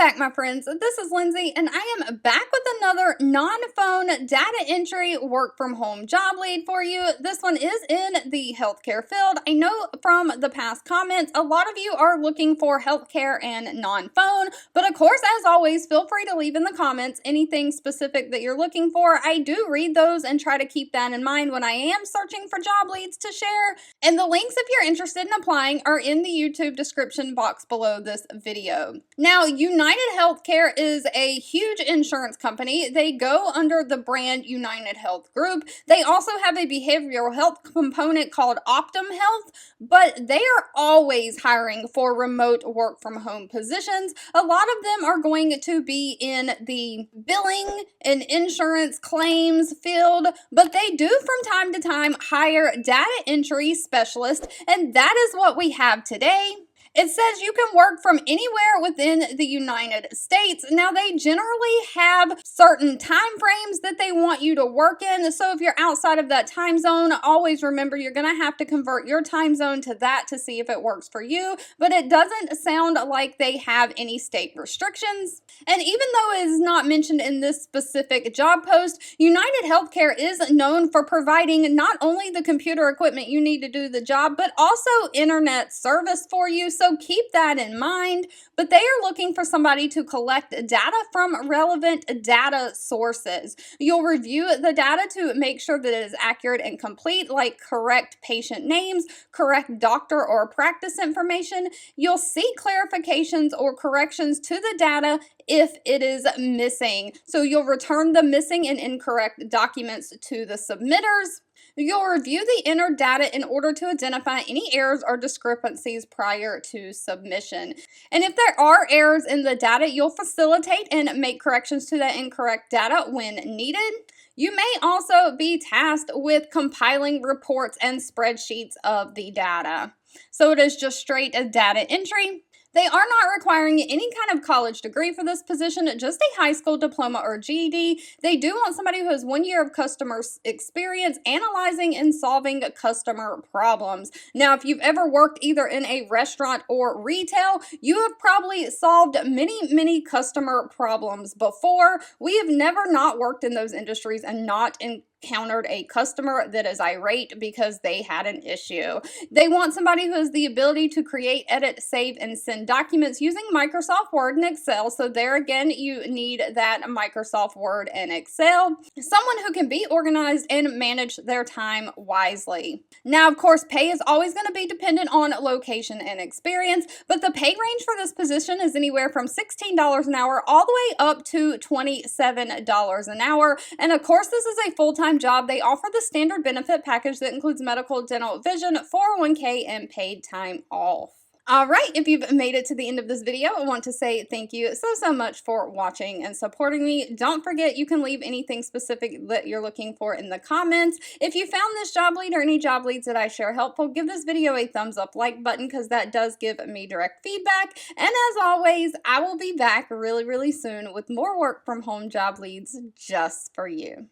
back, my friends. This is Lindsay, and I am back with another non-phone data entry work from home job lead for you. This one is in the healthcare field. I know from the past comments, a lot of you are looking for healthcare and non-phone, but of course, as always, feel free to leave in the comments anything specific that you're looking for. I do read those and try to keep that in mind when I am searching for job leads to share. And the links, if you're interested in applying, are in the YouTube description box below this video. Now, United Healthcare is a huge insurance company. They go under the brand United Health Group. They also have a behavioral health component called Optum Health, but they are always hiring for remote work from home positions. A lot of them are going to be in the billing and insurance claims field, but they do from time to time hire data entry specialists, and that is what we have today. It says you can work from anywhere within the United States. Now, they generally have certain time frames that they want you to work in. So if you're outside of that time zone, always remember you're going to have to convert your time zone to that to see if it works for you. But it doesn't sound like they have any state restrictions. And even though it is not mentioned in this specific job post, United Healthcare is known for providing not only the computer equipment you need to do the job, but also internet service for you. So keep that in mind, but they are looking for somebody to collect data from relevant data sources. You'll review the data to make sure that it is accurate and complete, like correct patient names, correct doctor or practice information. You'll seek clarifications or corrections to the data if it is missing. So you'll return the missing and incorrect documents to the submitters. You'll review the entered data in order to identify any errors or discrepancies prior to submission. And if there are errors in the data, you'll facilitate and make corrections to that incorrect data when needed. You may also be tasked with compiling reports and spreadsheets of the data. So it is just straight data entry. They are not requiring any kind of college degree for this position, just a high school diploma or GED. They do want somebody who has 1 year of customer experience analyzing and solving customer problems. Now, if you've ever worked either in a restaurant or retail, you have probably solved many customer problems before. We have never not worked in those industries and not encountered a customer that is irate because they had an issue. They want somebody who has the ability to create, edit, save, and send documents using Microsoft Word and Excel. So there again, you need that Microsoft Word and Excel. Someone who can be organized and manage their time wisely. Now, of course, pay is always going to be dependent on location and experience, but the pay range for this position is anywhere from $16 an hour all the way up to $27 an hour. And of course, this is a full-time job. They offer the standard benefit package that includes medical, dental, vision, 401k, and paid time off. All right, if you've made it to the end of this video, I want to say thank you so much for watching and supporting me. Don't forget, you can leave anything specific that you're looking for in the comments. If you found this job lead or any job leads that I share helpful, give this video a thumbs up like button because that does give me direct feedback. And as always, I will be back really soon with more work from home job leads just for you.